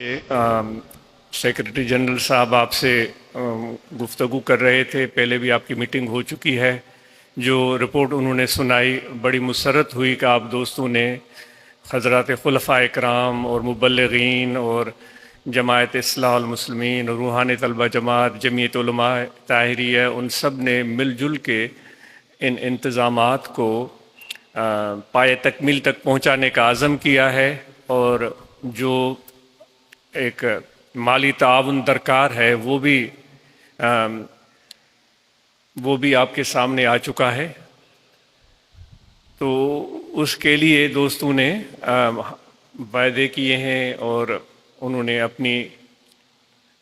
Secretary general साहब आपसे गुफ्तगू कर रहे थे, पहले भी आपकी मीटिंग हो चुकी है। जो रिपोर्ट उन्होंने सुनाई बड़ी मुसर्रत हुई कि आप दोस्तों ने हज़रात खुलफ़ाए इकराम और मुबल्लिगीन और जमायत इस्लाह अल मुस्लिमीन और रूहानी तलबा जमात, जमीयत उलमा ताहिरिया, उन सब ने मिलजुल के इन इंतज़ामात को पाए तकमील तक पहुँचाने का आज़म किया है। और जो एक माली ताउन दरकार है वो भी आपके सामने आ चुका है। तो उसके लिए दोस्तों ने वायदे किए हैं और उन्होंने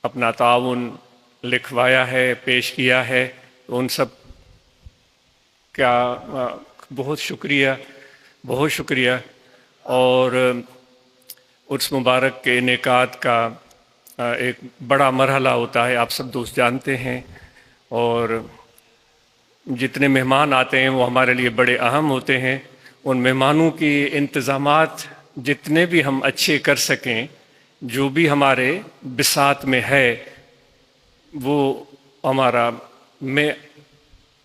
अपना ताउन लिखवाया है, पेश किया है। उन सब का बहुत शुक्रिया। और उर्स मुबारक के इनेकाद का एक बड़ा मरहला होता है, आप सब दोस्त जानते हैं। और जितने मेहमान आते हैं वो हमारे लिए बड़े अहम होते हैं। उन मेहमानों की इंतज़ामात जितने भी हम अच्छे कर सकें, जो भी हमारे बिसात में है, वो हमारा में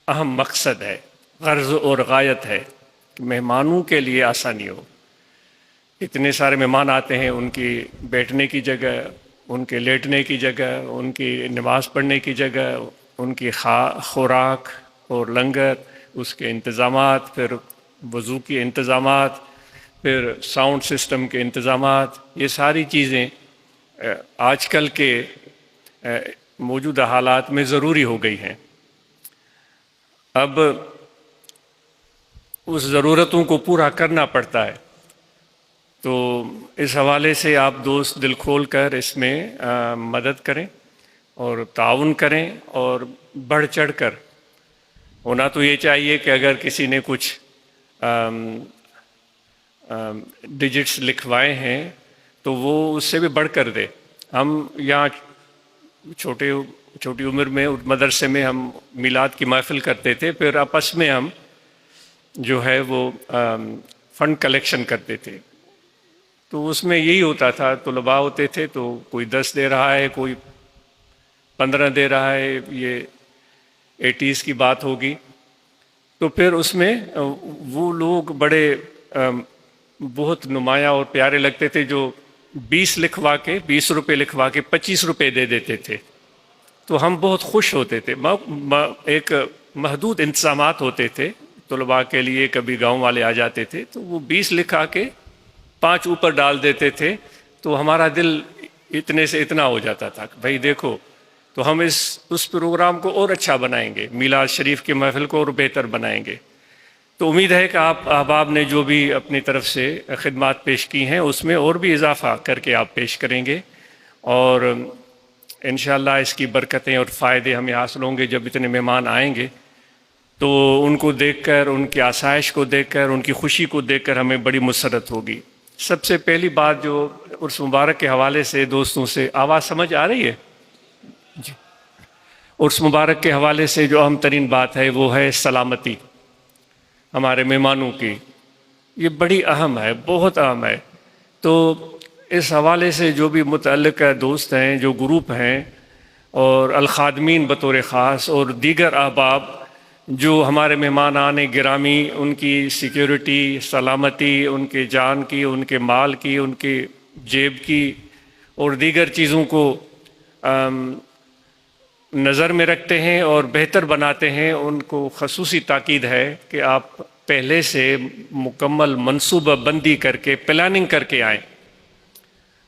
अहम मकसद है, गर्ज़ और गायत है कि मेहमानों के लिए आसानी हो। इतने सारे मेहमान आते हैं, उनकी बैठने की जगह, उनके लेटने की जगह, उनकी नमाज़ पढ़ने की जगह, उनकी खुराक और लंगर, उसके इंतज़ामात, फिर वज़ू के इंतज़ामात, फिर साउंड सिस्टम के इंतज़ामात, ये सारी चीज़ें आजकल के मौजूदा हालात में ज़रूरी हो गई हैं। अब उस ज़रूरतों को पूरा करना पड़ता है। तो इस हवाले से आप दोस्त दिल खोल कर इसमें मदद करें और ताउन करें। और बढ़ चढ़ कर होना तो ये चाहिए कि अगर किसी ने कुछ डिजिट्स लिखवाए हैं तो वो उससे भी बढ़ कर दे। हम यहाँ छोटी उम्र में मदरसे में हम मिलाद की महफ़िल करते थे, फिर आपस में हम जो है वो फ़ंड कलेक्शन करते थे। तो उसमें यही होता था, तलबा होते थे तो कोई 10 दे रहा है, कोई 15 दे रहा है, ये 80s की बात होगी। तो फिर उसमें वो लोग बड़े बहुत नुमाया और प्यारे लगते थे जो 20 रुपए लिखवा के 25 रुपए दे देते थे। तो हम बहुत खुश होते थे। एक महदूद इंतज़ामात होते थे तलबा के लिए, कभी गांव वाले आ जाते थे तो वो 20 लिखा के 5 ऊपर डाल देते थे। तो हमारा दिल इतने से इतना हो जाता था कि भाई देखो, तो हम उस प्रोग्राम को और अच्छा बनाएंगे, मीलाद शरीफ की महफिल को और बेहतर बनाएंगे। तो उम्मीद है कि आप अहबाब ने जो भी अपनी तरफ से खिदमात पेश की हैं उसमें और भी इजाफ़ा करके आप पेश करेंगे। और इंशाअल्लाह इसकी बरकतें और फ़ायदे हमें हासिल होंगे। जब इतने मेहमान आएंगे तो उनको देखकर, उनकी आसाइश को देखकर, उनकी खुशी को देखकर हमें बड़ी मुसर्रत होगी। सबसे पहली बात जो उर्स मुबारक के हवाले से दोस्तों से, आवाज़ समझ आ रही है जी? उर्स मुबारक के हवाले से जो अहम तरीन बात है वो है सलामती हमारे मेहमानों की। ये बड़ी अहम है, बहुत अहम है। तो इस हवाले से जो भी मुतअल्लिक़ दोस्त हैं, जो ग्रुप हैं, और अल-खादमीन बतौर ख़ास, और दीगर अहबाब जो हमारे मेहमान आने गिरामी, उनकी सिक्योरिटी, सलामती, उनके जान की, उनके माल की, उनके जेब की और दीगर चीज़ों को नज़र में रखते हैं और बेहतर बनाते हैं, उनको ख़ुसूसी ताकीद है कि आप पहले से मुकम्मल मनसूबा बंदी करके, प्लानिंग करके आएँ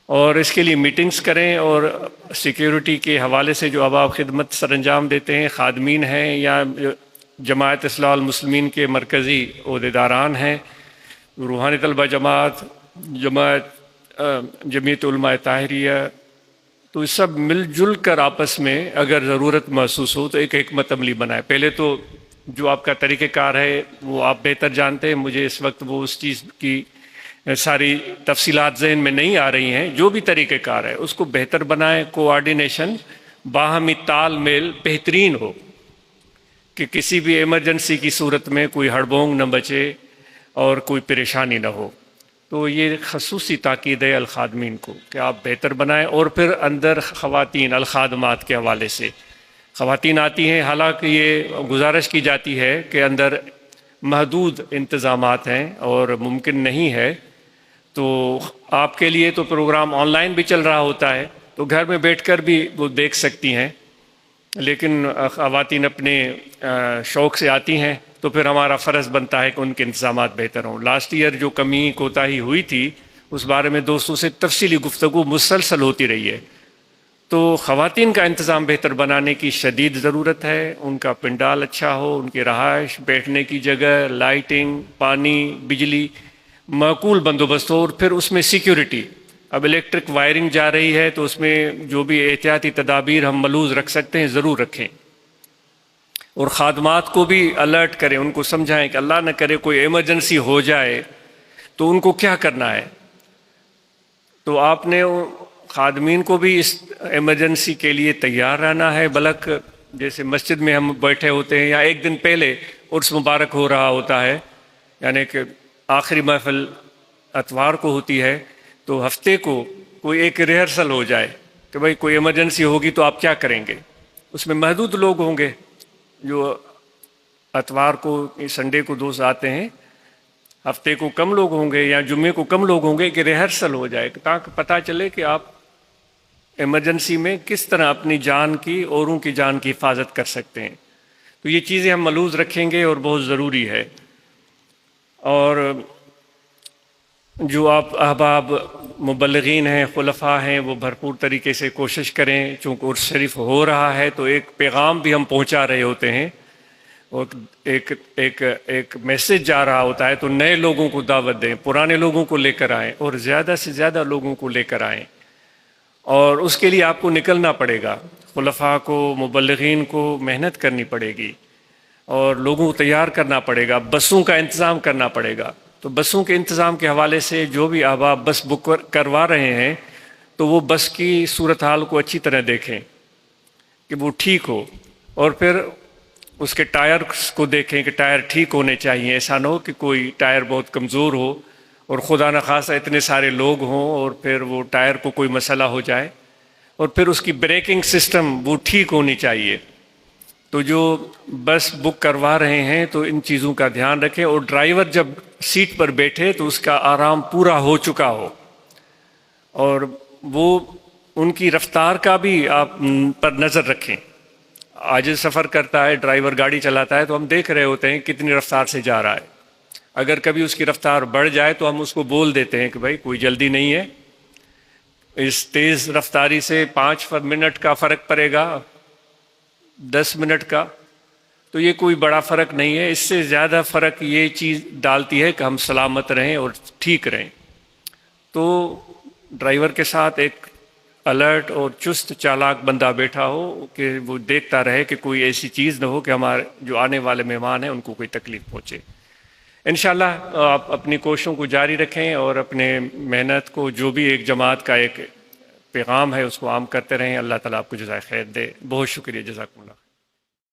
और इसके लिए मीटिंग्स करें। और सिक्योरिटी के हवाले से जो अब आप खिदमत सरअंजाम देते हैं, खादमीन हैं या जमायत इस्लाह अल मुस्लिमीन के मरकज़ी ओहदेदारान हैं, रूहानी तलबा जमात, जमीयत उलमा ताहिरिया, तो सब मिलजुल कर आपस में अगर ज़रूरत महसूस हो तो एक हिकमत अमली बनाए। पहले तो जो आपका तरीक़ेकार है वो आप बेहतर जानते हैं, मुझे इस वक्त वो उस चीज़ की सारी तफसीलात ज़हन में नहीं आ रही हैं। जो भी तरीक़ेकार है उसको बेहतर बनाएं, कोऑर्डिनेशन, बाहमी तालमेल बेहतरीन हो कि किसी भी इमरजेंसी की सूरत में कोई हड़बोंग न बचे और कोई परेशानी न हो। تو یہ خصوصی تاکید ہے الخادمین کو کہ آپ بہتر بنائیں. اور پھر اندر خواتین الخادمات کے حوالے سے خواتین آتی ہیں، حالانکہ یہ گزارش کی جاتی ہے کہ اندر محدود انتظامات ہیں اور ممکن نہیں ہے، تو آپ کے لیے تو پروگرام آن لائن بھی چل رہا ہوتا ہے، تو گھر میں بیٹھ کر بھی وہ دیکھ سکتی ہیں. لیکن خواتین اپنے شوق سے آتی ہیں تو پھر ہمارا فرض بنتا ہے کہ ان کے انتظامات بہتر ہوں. لاسٹ ایئر جو کمی کوتاہی ہوئی تھی اس بارے میں دوستوں سے تفصیلی گفتگو مسلسل ہوتی رہی ہے. تو خواتین کا انتظام بہتر بنانے کی شدید ضرورت ہے. ان کا پنڈال اچھا ہو، ان کی رہائش، بیٹھنے کی جگہ، لائٹنگ، پانی، بجلی، معقول بندوبست ہو. اور پھر اس میں سیکیورٹی. اب الیکٹرک وائرنگ جا رہی ہے تو اس میں جو بھی احتیاطی تدابیر ہم ملحوظ رکھ سکتے ہیں ضرور رکھیں. اور خادمات کو بھی الرٹ کریں، ان کو سمجھائیں کہ اللہ نہ کرے کوئی ایمرجنسی ہو جائے تو ان کو کیا کرنا ہے. تو آپ نے خادمین کو بھی اس ایمرجنسی کے لیے تیار رہنا ہے. بلک جیسے مسجد میں ہم بیٹھے ہوتے ہیں یا ایک دن پہلے عرس مبارک ہو رہا ہوتا ہے، یعنی کہ آخری محفل اتوار کو ہوتی ہے، تو ہفتے کو کوئی ایک ریہرسل ہو جائے کہ بھائی کوئی ایمرجنسی ہوگی تو آپ کیا کریں گے. اس میں محدود لوگ ہوں گے، جو اتوار کو سنڈے کو دوست آتے ہیں، ہفتے کو کم لوگ ہوں گے یا جمعے کو کم لوگ ہوں گے، کہ ریہرسل ہو جائے تاکہ پتہ چلے کہ آپ ایمرجنسی میں کس طرح اپنی جان کی، اوروں کی جان کی حفاظت کر سکتے ہیں. تو یہ چیزیں ہم ملحوظ رکھیں گے اور بہت ضروری ہے. اور جو آپ احباب مبلغین ہیں، خلفاء ہیں، وہ بھرپور طریقے سے کوشش کریں. چونکہ عرس شریف ہو رہا ہے تو ایک پیغام بھی ہم پہنچا رہے ہوتے ہیں اور ایک میسج جا رہا ہوتا ہے، تو نئے لوگوں کو دعوت دیں، پرانے لوگوں کو لے کر آئیں اور زیادہ سے زیادہ لوگوں کو لے کر آئیں. اور اس کے لیے آپ کو نکلنا پڑے گا. خلفاء کو، مبلغین کو محنت کرنی پڑے گی اور لوگوں کو تیار کرنا پڑے گا. بسوں کا انتظام کرنا پڑے گا. تو بسوں کے انتظام کے حوالے سے جو بھی احباب بس بک کروا رہے ہیں تو وہ بس کی صورتحال کو اچھی طرح دیکھیں کہ وہ ٹھیک ہو، اور پھر اس کے ٹائر کو دیکھیں کہ ٹائر ٹھیک ہونے چاہیے. ایسا نہ ہو کہ کوئی ٹائر بہت کمزور ہو اور خدا نخواستہ اتنے سارے لوگ ہوں اور پھر وہ ٹائر کو کوئی مسئلہ ہو جائے. اور پھر اس کی بریکنگ سسٹم وہ ٹھیک ہونی چاہیے. تو جو بس بک کروا رہے ہیں تو ان چیزوں کا دھیان رکھیں، اور ڈرائیور جب سیٹ پر بیٹھے تو اس کا آرام پورا ہو چکا ہو، اور وہ ان کی رفتار کا بھی آپ پر نظر رکھیں. آج سفر کرتا ہے ڈرائیور، گاڑی چلاتا ہے، تو ہم دیکھ رہے ہوتے ہیں کتنی رفتار سے جا رہا ہے. اگر کبھی اس کی رفتار بڑھ جائے تو ہم اس کو بول دیتے ہیں کہ بھائی کوئی جلدی نہیں ہے، اس تیز رفتاری سے 5 منٹ کا فرق پڑے گا، 10 منٹ کا، تو یہ کوئی بڑا فرق نہیں ہے. اس سے زیادہ فرق یہ چیز ڈالتی ہے کہ ہم سلامت رہیں اور ٹھیک رہیں. تو ڈرائیور کے ساتھ ایک الرٹ اور چست چالاک بندہ بیٹھا ہو کہ وہ دیکھتا رہے کہ کوئی ایسی چیز نہ ہو کہ ہمارے جو آنے والے مہمان ہیں ان کو کوئی تکلیف پہنچے. انشاءاللہ آپ اپنی کوششوں کو جاری رکھیں اور اپنے محنت کو، جو بھی ایک جماعت کا ایک پیغام ہے، اس کو عام کرتے رہیں. اللہ تعالیٰ آپ کو جزائے خیر دے. بہت شکریہ. جزاکم اللہ.